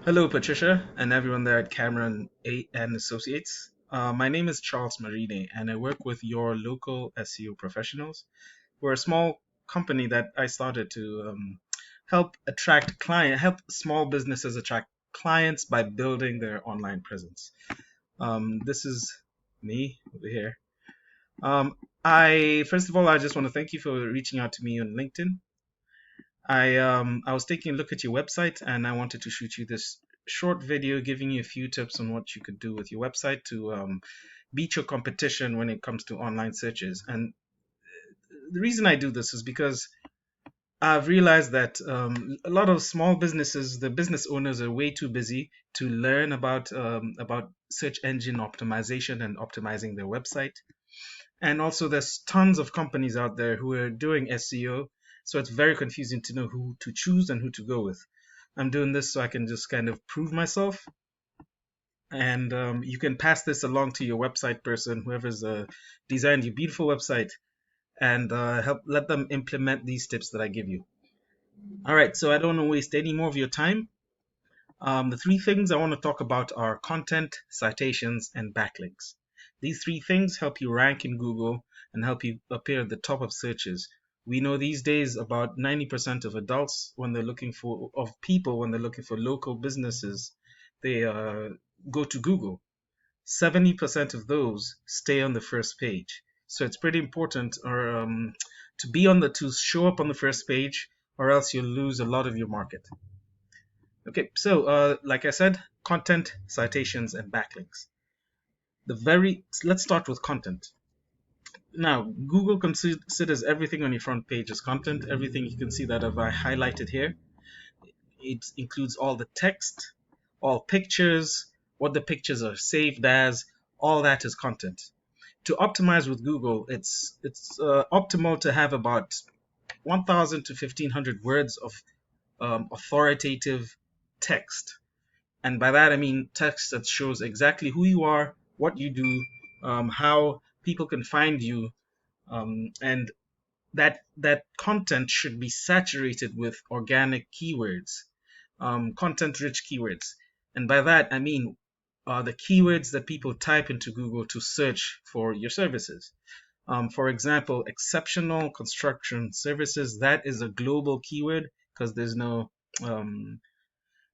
Hello, Patricia, and everyone there at Cameron A and Associates. My name is Charles Marine, and I work with your local SEO professionals. We're a small company that I started to help small businesses attract clients by building their online presence. This is me over here. I first of all, I just want to thank you for reaching out to me on LinkedIn. I was taking a look at your website and I wanted to shoot you this short video giving you a few tips on what you could do with your website to beat your competition when it comes to online searches. And the reason I do this is because I've realized that a lot of small businesses, the business owners, are way too busy to learn about search engine optimization and optimizing their website. And also, there's tons of companies out there who are doing SEO, so it's very confusing to know who to choose and who to go with. I'm doing this so I can just kind of prove myself, and you can pass this along to your website person, whoever's designed your beautiful website, and help let them implement these tips that I give you. All right, so I don't want to waste any more of your time. The three things I want to talk about are content, citations, and backlinks. These three things help you rank in Google and help you appear at the top of searches. We know these days about 90% of adults, when they're looking for, of people, when they're looking for local businesses, they go to Google. 70% of those stay on the first page. So it's pretty important to be to show up on the first page, or else you'll lose a lot of your market. Okay, so like I said, content, citations, and backlinks. Let's start with content. Now, Google considers everything on your front page as content. Everything you can see that I've highlighted here. It includes all the text, all pictures, what the pictures are saved as. All that is content. To optimize with Google, it's optimal to have about 1,000 to 1,500 words of authoritative text. And by that, I mean text that shows exactly who you are, what you do, how people can find you, and that content should be saturated with organic keywords, content-rich keywords. And by that, I mean the keywords that people type into Google to search for your services. For example, exceptional construction services, that is a global keyword because there's no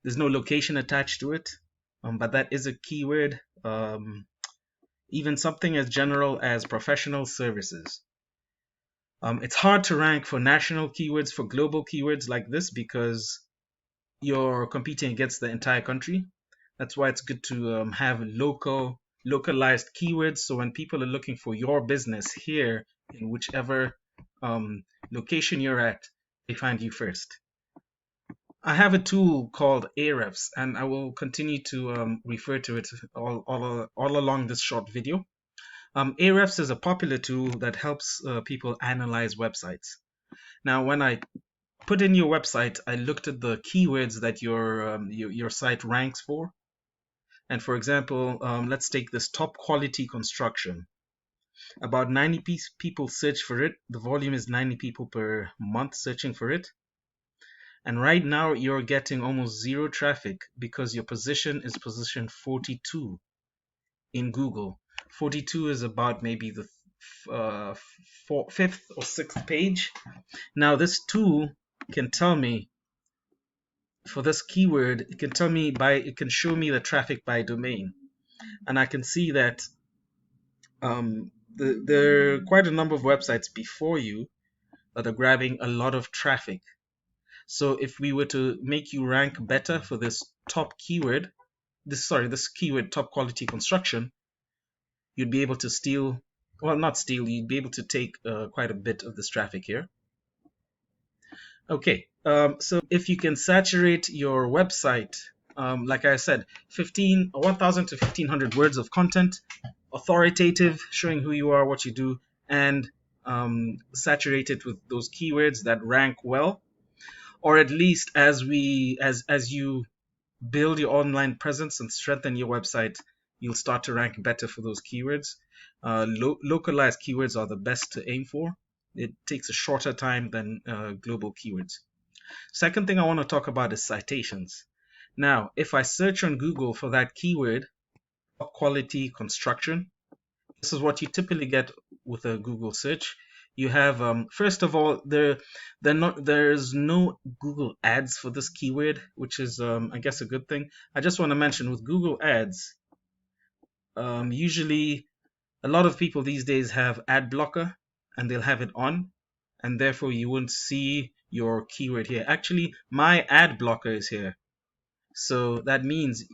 location attached to it, but that is a keyword. Even something as general as professional services. It's hard to rank for national keywords, for global keywords like this, because you're competing against the entire country. That's why it's good to have localized keywords. So when people are looking for your business here, in whichever location you're at, they find you first. I have a tool called Ahrefs, and I will continue to refer to it all along this short video. Ahrefs is a popular tool that helps people analyze websites. Now, when I put in your website, I looked at the keywords that your site ranks for. And for example, let's take this top quality construction. About 90 people search for it. The volume is 90 people per month searching for it. And right now you're getting almost zero traffic because your position is position 42 in Google. 42 is about maybe the fifth or sixth page. Now this tool can tell me for this keyword, it can show me the traffic by domain. And I can see that there are quite a number of websites before you that are grabbing a lot of traffic. So if we were to make you rank better for this top keyword, this keyword top quality construction, you'd be able to you'd be able to take quite a bit of this traffic here. Okay, so if you can saturate your website, like I said, 1,000 to 1,500 words of content, authoritative, showing who you are, what you do, and saturate it with those keywords that rank well, or at least as you build your online presence and strengthen your website, you'll start to rank better for those keywords. Localized keywords are the best to aim for. It takes a shorter time than global keywords. Second thing I want to talk about is citations. Now, if I search on Google for that keyword, top quality construction, this is what you typically get with a Google search. You have, first of all, there's no Google ads for this keyword, which is, I guess, a good thing. I just want to mention with Google ads, usually a lot of people these days have ad blocker and they'll have it on, and therefore you won't see your keyword here. Actually, my ad blocker is here. So that means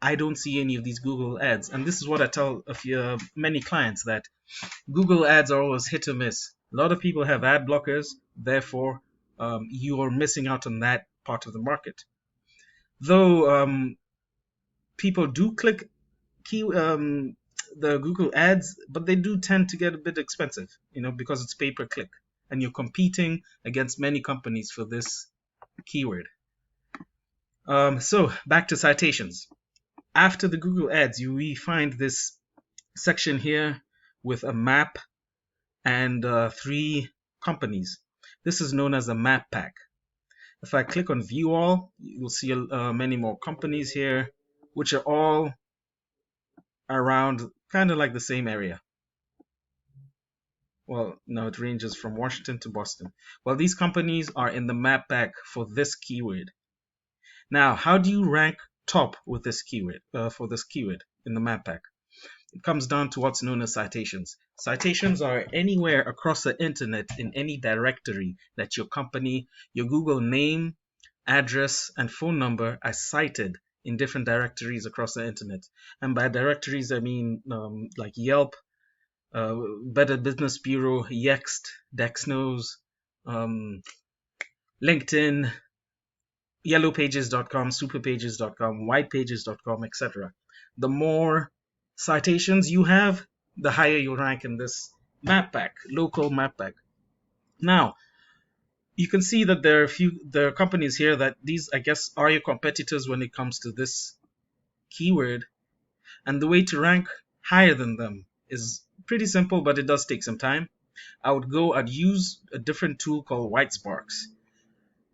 I don't see any of these Google ads. And this is what I tell many clients, that Google ads are always hit or miss. A lot of people have ad blockers, therefore you are missing out on that part of the market. Though people do click the Google ads, but they do tend to get a bit expensive, because it's pay per click, and you're competing against many companies for this keyword. So back to citations. After the Google ads, we find this section here with a map and 3 companies. This is known as a map pack. If I click on view all, you'll see many more companies here, which are all around kind of like the same area. Well, no, it ranges from Washington to Boston. Well, these companies are in the map pack for this keyword. Now, how do you rank top with this keyword, for this keyword in the map pack? It comes down to what's known as citations. Citations are anywhere across the internet in any directory that your company, your Google name, address, and phone number are cited in different directories across the internet. And by directories, I mean like Yelp, Better Business Bureau, Yext, Dexnos, LinkedIn, yellowpages.com, superpages.com, whitepages.com, etc. The more citations you have, the higher you rank in this map pack, local map pack. Now, you can see that there are companies here that these, I guess, are your competitors when it comes to this keyword. And the way to rank higher than them is pretty simple, but it does take some time. I'd use a different tool called Whitesparks.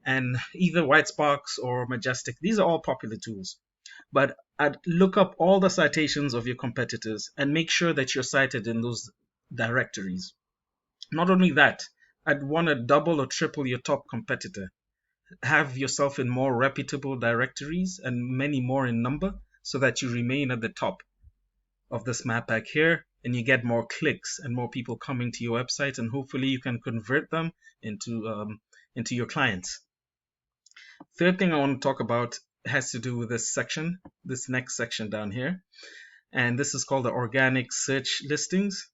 And either Whitesparks or Majestic, these are all popular tools. But I'd look up all the citations of your competitors and make sure that you're cited in those directories. Not only that, I'd want to double or triple your top competitor. Have yourself in more reputable directories and many more in number so that you remain at the top of this map pack here, and you get more clicks and more people coming to your website, and hopefully you can convert them into your clients. Third thing I want to talk about has to do with this section, this next section down here, and this is called the organic search listings.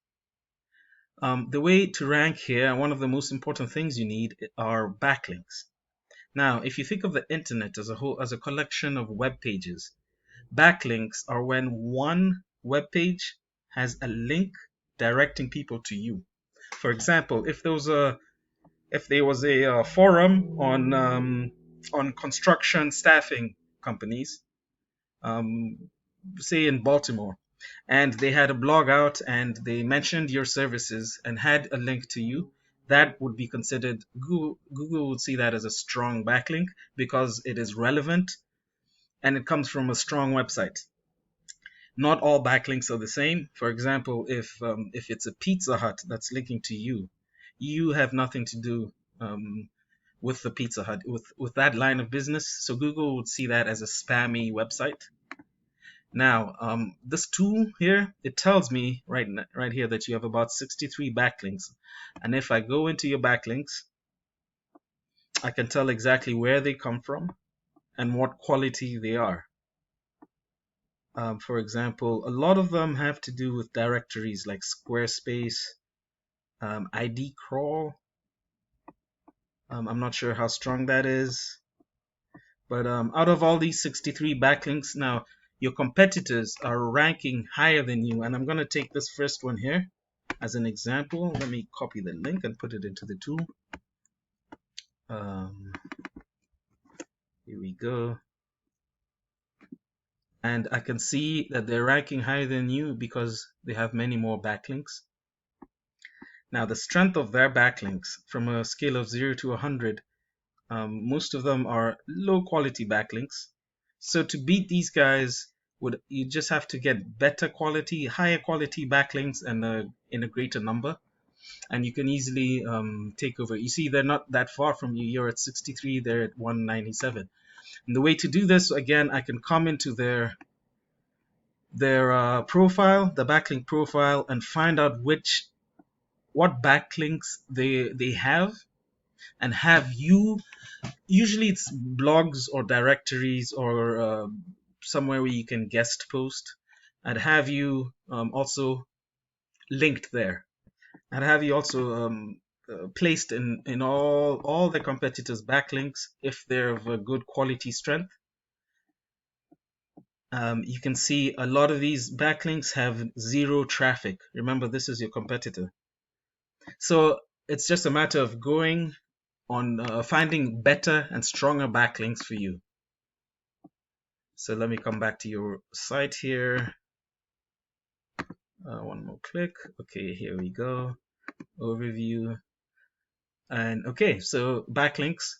The way to rank here, one of the most important things you need are backlinks. Now, if you think of the internet as a whole, as a collection of web pages, backlinks are when one web page has a link directing people to you. For example, if there was a forum on construction staffing companies, say in Baltimore, and they had a blog out and they mentioned your services and had a link to you, that would be considered, Google would see that as a strong backlink because it is relevant and it comes from a strong website. Not all backlinks are the same. For example, if it's a Pizza Hut that's linking to you, you have nothing to do with the Pizza Hut, with that line of business. So Google would see that as a spammy website. Now, this tool here, it tells me right here that you have about 63 backlinks. And if I go into your backlinks, I can tell exactly where they come from and what quality they are. For example, a lot of them have to do with directories like Squarespace, ID crawl. I'm not sure how strong that is. But out of all these 63 backlinks, now your competitors are ranking higher than you. And I'm going to take this first one here as an example. Let me copy the link and put it into the tool. Here we go. And I can see that they're ranking higher than you because they have many more backlinks. Now, the strength of their backlinks from a scale of 0 to 100, most of them are low quality backlinks. So to beat these guys, you just have to get better quality, higher quality backlinks, and in a greater number, and you can easily take over. You see, they're not that far from you. You're at 63, they're at 197. And the way to do this, again, I can come into their profile, the backlink profile, and find out what backlinks they have, and have you. Usually, it's blogs or directories or somewhere where you can guest post. I'd have you also linked there. I'd have you also placed in all the competitors' backlinks if they're of a good quality strength. You can see a lot of these backlinks have zero traffic. Remember, this is your competitor. So it's just a matter of going on finding better and stronger backlinks for you. So let me come back to your site here. One more click. Okay, here we go. Overview. And okay, so backlinks,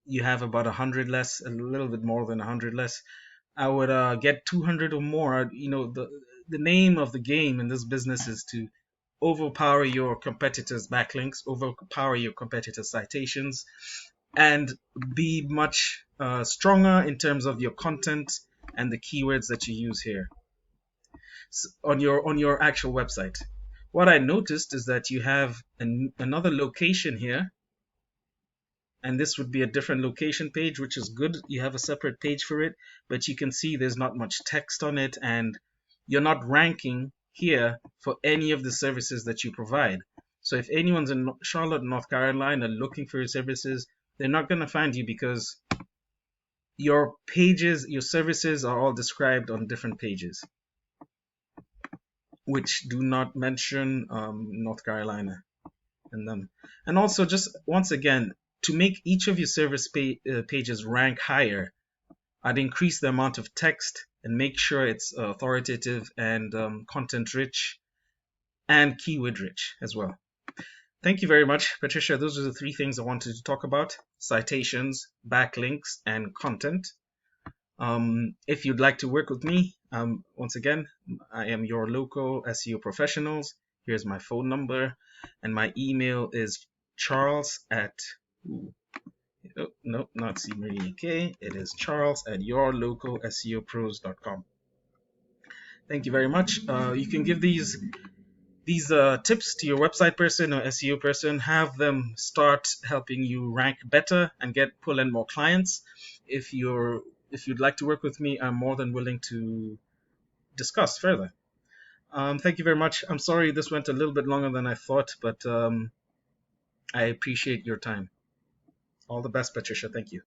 you have about 100 less, a little bit more than 100 less. I would get 200 or more. You know, the name of the game in this business is to overpower your competitors' backlinks, overpower your competitors' citations, and be much stronger in terms of your content and the keywords that you use here on your actual website. What I noticed is that you have another location here, and this would be a different location page, which is good. You have a separate page for it, but you can see there's not much text on it, and you're not ranking here for any of the services that you provide. So if anyone's in Charlotte, North Carolina looking for your services, they're not going to find you because your pages, your services are all described on different pages, which do not mention North Carolina in them. And also, just once again, to make each of your service pages rank higher, I'd increase the amount of text and make sure it's authoritative and content rich and keyword rich as well. Thank you very much, Patricia. Those are the three things I wanted to talk about: citations, backlinks, and content. If you'd like to work with me, once again, I am your local SEO professionals. Here's my phone number, and my email is charles at, no, not CMariaK. It is charles at yourlocalseopros.com. Thank you very much. You can give these tips to your website person or SEO person. Have them start helping you rank better and pull in more clients. If you'd like to work with me, I'm more than willing to discuss further. Thank you very much. I'm sorry this went a little bit longer than I thought, but I appreciate your time. All the best, Patricia. Thank you.